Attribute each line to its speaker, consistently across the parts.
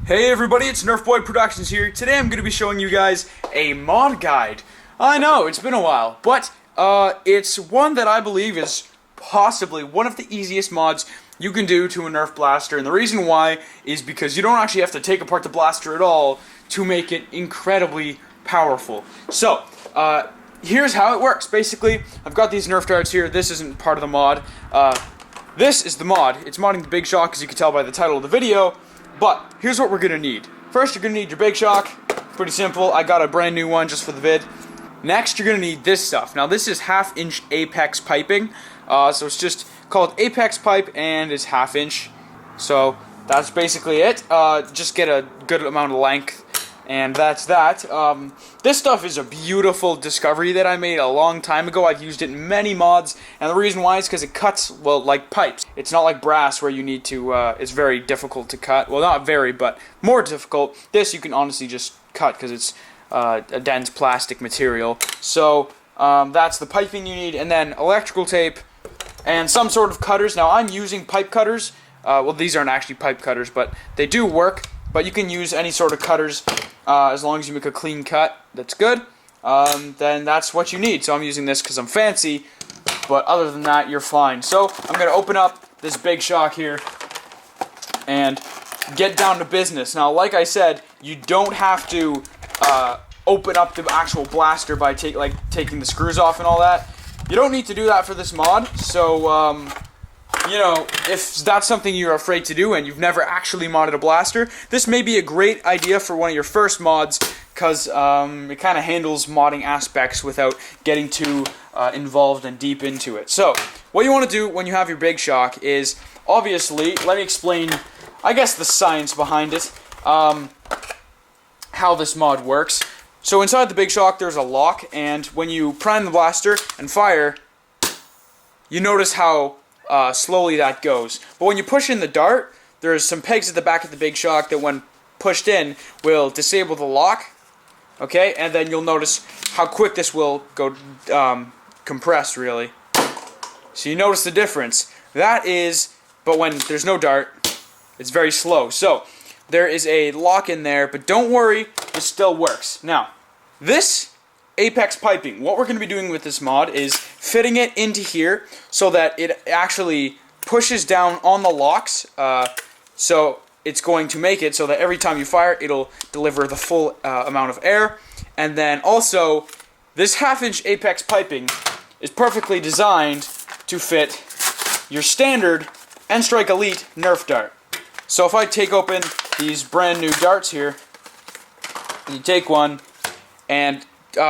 Speaker 1: Hey everybody, it's NerfBoyProductions here. Today I'm going to be showing you guys a mod guide. I know, it's been a while, but it's one that I believe is possibly one of the easiest mods you can do to a Nerf blaster, and the reason why is because you don't actually have to take apart the blaster at all to make it incredibly powerful. So, here's how it works. Basically, I've got these Nerf darts here. This isn't part of the mod. This is the mod. It's modding the BigShock, as you can tell by the title of the video. But here's what we're gonna need. First, you're gonna need your BigShock. Pretty simple. I got a brand new one just for the vid. Next, you're gonna need this stuff. Now, this is 1/2 inch Apex piping. So it's just called Apex pipe, and it's 1/2 inch. So that's basically it. Just get a good amount of length, and that's that. This stuff is a beautiful discovery that I made a long time ago. I've used it in many mods, and the reason why is because it cuts, well, like pipes. It's not like brass where you need to, it's very difficult to cut. Well, not very, but more difficult. This you can honestly just cut because it's a dense plastic material. So that's the piping you need, and then electrical tape and some sort of cutters. Now, I'm using pipe cutters. Well, these aren't actually pipe cutters, but they do work. But you can use any sort of cutters as long as you make a clean cut. That's good. Then that's what you need. So I'm using this because I'm fancy, but other than that, you're fine. So I'm going to open up this BigShock here and get down to business. Now, like I said, you don't have to open up the actual blaster by taking the screws off and all that. You don't need to do that for this mod. So you know, if that's something you're afraid to do and you've never actually modded a blaster, this may be a great idea for one of your first mods, because it kind of handles modding aspects without getting too involved and deep into it. So, what you want to do when you have your BigShock is, obviously, let me explain, I guess, the science behind it, how this mod works. So inside the BigShock there's a lock, and when you prime the blaster and fire, you notice how slowly that goes. But when you push in the dart, there's some pegs at the back of the BigShock that when pushed in will disable the lock. Okay, and then you'll notice how quick this will go compress, really. So you notice the difference. That is, but when there's no dart, it's very slow. So there is a lock in there, but don't worry, it still works. Now, this Apex piping, what we're going to be doing with this mod is fitting it into here so that it actually pushes down on the locks, so it's going to make it so that every time you fire, it'll deliver the full amount of air. And then also, this 1/2 inch Apex piping is perfectly designed to fit your standard N-Strike Elite Nerf dart. So if I take open these brand new darts here, you take one, and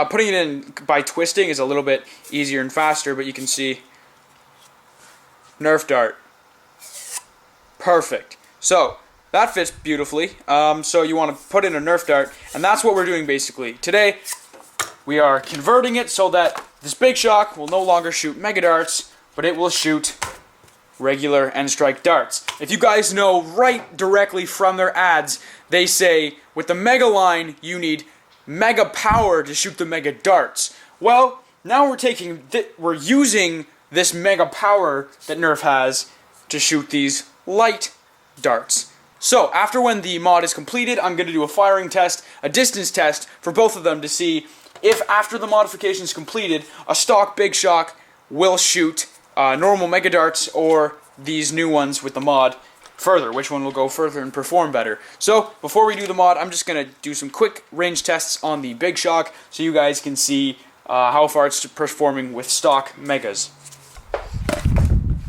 Speaker 1: putting it in by twisting is a little bit easier and faster, but you can see Nerf dart. Perfect. So that fits beautifully. So you want to put in a Nerf dart, and that's what we're doing basically. Today we are converting it so that this BigShock will no longer shoot mega darts, but it will shoot regular N-Strike darts. If you guys know, right directly from their ads, they say with the mega line you need mega power to shoot the mega darts. Well, now we're using this mega power that Nerf has to shoot these light darts. So, after when the mod is completed, I'm going to do a firing test, a distance test for both of them to see if after the modification is completed, a stock BigShock will shoot normal mega darts or these new ones with the mod further, which one will go further and perform better. So, before we do the mod, I'm just going to do some quick range tests on the BigShock so you guys can see how far it's performing with stock megas.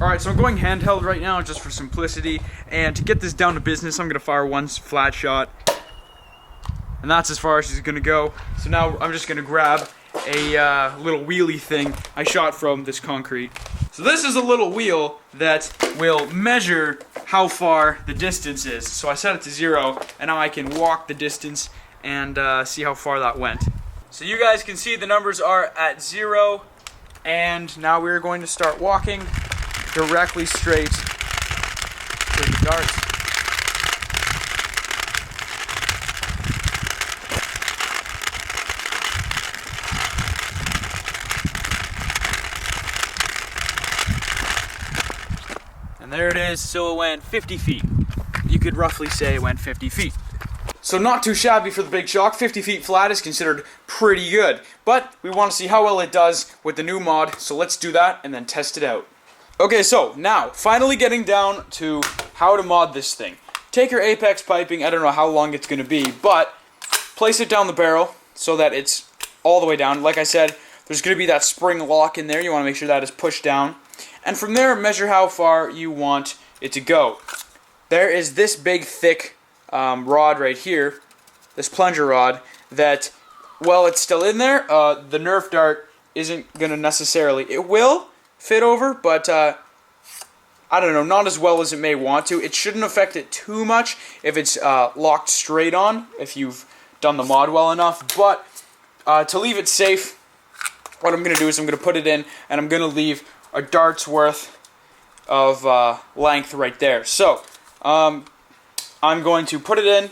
Speaker 1: Alright, so I'm going handheld right now just for simplicity, and to get this down to business, I'm going to fire one flat shot, and that's as far as she's going to go. So now I'm just going to grab a little wheelie thing I shot from this concrete. So this is a little wheel that will measure how far the distance is. So I set it to 0, and now I can walk the distance and see how far that went. So you guys can see the numbers are at 0, and now we're going to start walking directly straight to the darts. And there it is, so it went 50 feet. You could roughly say it went 50 feet. So not too shabby for the Big Shock. 50 feet flat is considered pretty good. But we want to see how well it does with the new mod, so let's do that and then test it out. Okay, so now, finally getting down to how to mod this thing. Take your apex piping, I don't know how long it's going to be, but place it down the barrel so that it's all the way down. Like I said, there's going to be that spring lock in there. You want to make sure that is pushed down. And from there, measure how far you want it to go. There is this big, thick rod right here, this plunger rod, that, well, it's still in there. The Nerf dart isn't going to necessarily, it will fit over, but I don't know, not as well as it may want to. It shouldn't affect it too much if it's locked straight on, if you've done the mod well enough. But to leave it safe, what I'm going to do is I'm going to put it in, and I'm going to leave a dart's worth of length right there. So I'm going to put it in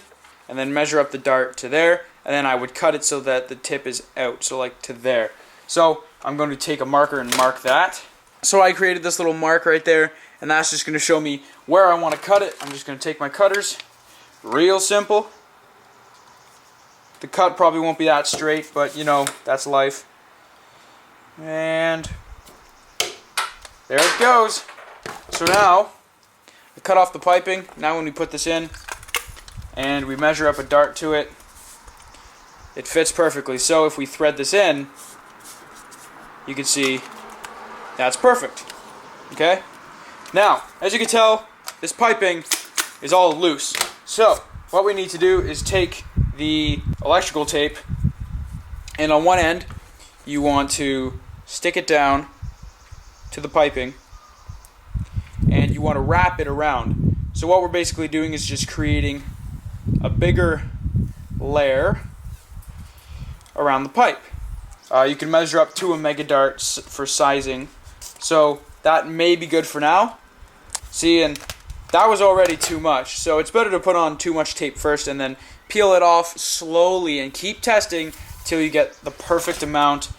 Speaker 1: and then measure up the dart to there, and then I would cut it so that the tip is out, so like to there. So I'm going to take a marker and mark that. So I created this little mark right there, and that's just going to show me where I want to cut it. I'm just going to take my cutters, real simple. The cut probably won't be that straight, but you know, that's life. And there it goes. So now, I cut off the piping. Now when we put this in, and we measure up a dart to it, it fits perfectly. So if we thread this in, you can see that's perfect. Okay? Now, as you can tell, this piping is all loose. So, what we need to do is take the electrical tape, and on one end, you want to stick it down to the piping, and you want to wrap it around. So what we're basically doing is just creating a bigger layer around the pipe. You can measure up to a mega dart for sizing, so that may be good for now. See, and that was already too much, so it's better to put on too much tape first and then peel it off slowly and keep testing till you get the perfect amount.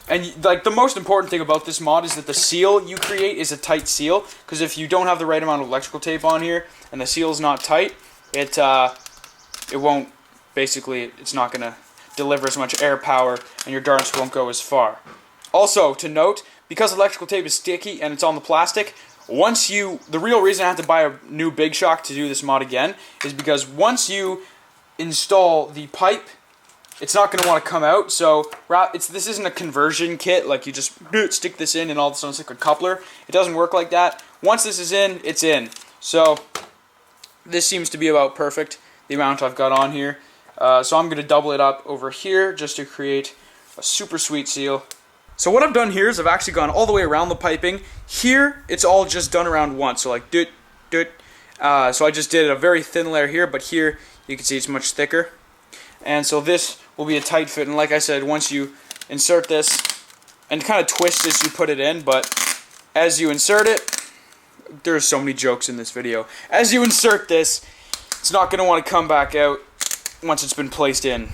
Speaker 1: And like the most important thing about this mod is that the seal you create is a tight seal, because if you don't have the right amount of electrical tape on here and the seal is not tight, it won't, basically it's not going to deliver as much air power and your darts won't go as far. Also to note, because electrical tape is sticky and it's on the plastic, the real reason I have to buy a new Big Shock to do this mod again is because once you install the pipe, it's not going to want to come out. So this isn't a conversion kit, like you just stick this in and all of a sudden it's like a coupler. It doesn't work like that. Once this is in, it's in. So this seems to be about perfect, the amount I've got on here. So I'm going to double it up over here just to create a super sweet seal. So what I've done here is I've actually gone all the way around the piping. Here, it's all just done around once. So like, so I just did a very thin layer here, but here you can see it's much thicker. And so this will be a tight fit. And like I said, once you insert this, and kind of twist as you put it in, but as you insert it, there's so many jokes in this video. As you insert this, it's not going to want to come back out once it's been placed in.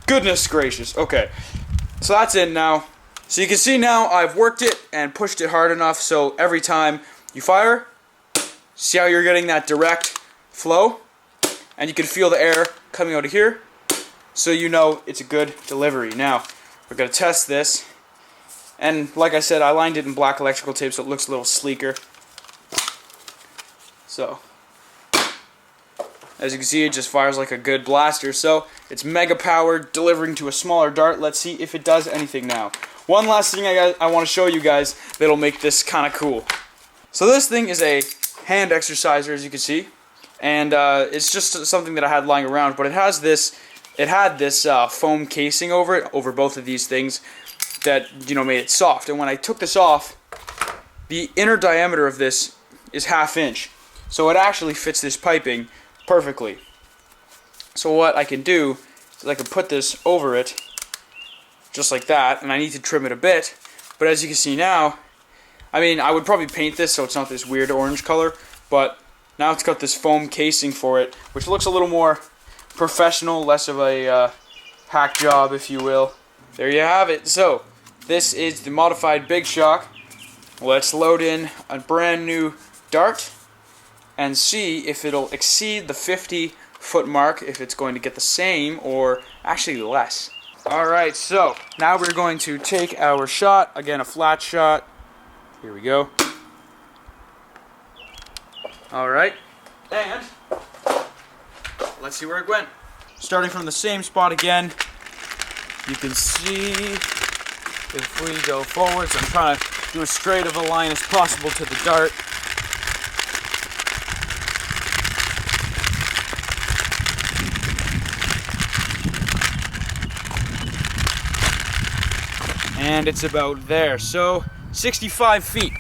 Speaker 1: Goodness gracious. Okay, so that's in now. So you can see now I've worked it and pushed it hard enough so every time you fire, see how you're getting that direct flow? And you can feel the air coming out of here, so you know it's a good delivery. Now, we're going to test this. And like I said, I lined it in black electrical tape so it looks a little sleeker. So, as you can see, it just fires like a good blaster. So, it's mega powered, delivering to a smaller dart. Let's see if it does anything now. One last thing I want to show you guys that'll make this kind of cool. So this thing is a hand exerciser, as you can see. And it's just something that I had lying around, but it had this foam casing over it, over both of these things, that, you know, made it soft. And when I took this off, the inner diameter of this is 1/2 inch. So it actually fits this piping perfectly. So what I can do is I can put this over it, just like that, and I need to trim it a bit. But as you can see now, I mean, I would probably paint this so it's not this weird orange color, but now it's got this foam casing for it, which looks a little more professional, less of a hack job, if you will. There you have it. So, this is the modified Big Shock. Let's load in a brand new dart, and see if it'll exceed the 50-foot mark, if it's going to get the same or actually less. Alright, so now we're going to take our shot, again a flat shot. Here we go. Alright, and let's see where it went. Starting from the same spot again, you can see if we go forwards, I'm trying to do as straight of a line as possible to the dart. And it's about there, so 65 feet.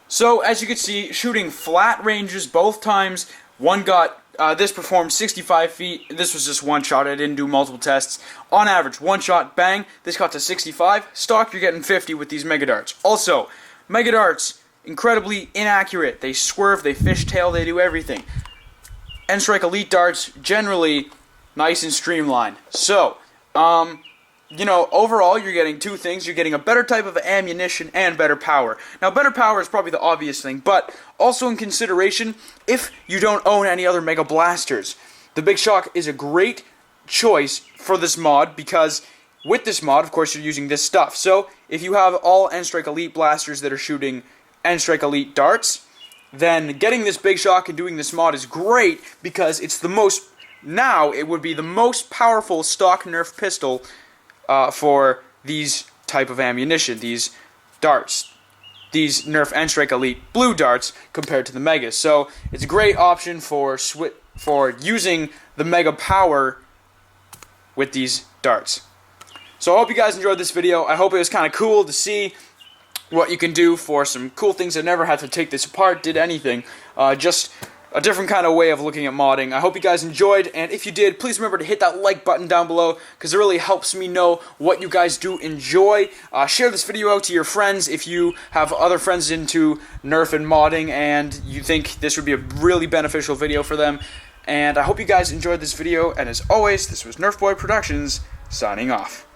Speaker 1: So as you can see, shooting flat ranges both times, one got, this performed 65 feet, this was just one shot, I didn't do multiple tests. On average, one shot, bang, this got to 65, stock you're getting 50 with these Mega Darts. Also, Mega Darts, incredibly inaccurate, they swerve, they fishtail, they do everything. N-Strike Elite Darts, generally nice and streamlined. So, you know, overall, you're getting two things. You're getting a better type of ammunition and better power. Now, better power is probably the obvious thing, but also in consideration, if you don't own any other Mega Blasters, the BigShock is a great choice for this mod, because with this mod, of course, you're using this stuff. So, if you have all N-Strike Elite Blasters that are shooting N-Strike Elite Darts, then getting this BigShock and doing this mod is great, because it's the most, now, it would be the most powerful stock Nerf pistol for these type of ammunition, these darts, these Nerf N-Strike Elite Blue darts compared to the Megas. So it's a great option for using the Mega power with these darts. So I hope you guys enjoyed this video. I hope it was kind of cool to see what you can do for some cool things. I never had to take this apart, did anything. Just a different kind of way of looking at modding. I hope you guys enjoyed, and if you did, please remember to hit that like button down below, because it really helps me know what you guys do enjoy. Share this video out to your friends if you have other friends into Nerf and modding, and you think this would be a really beneficial video for them. And I hope you guys enjoyed this video, and as always, this was NerfBoyProductions, signing off.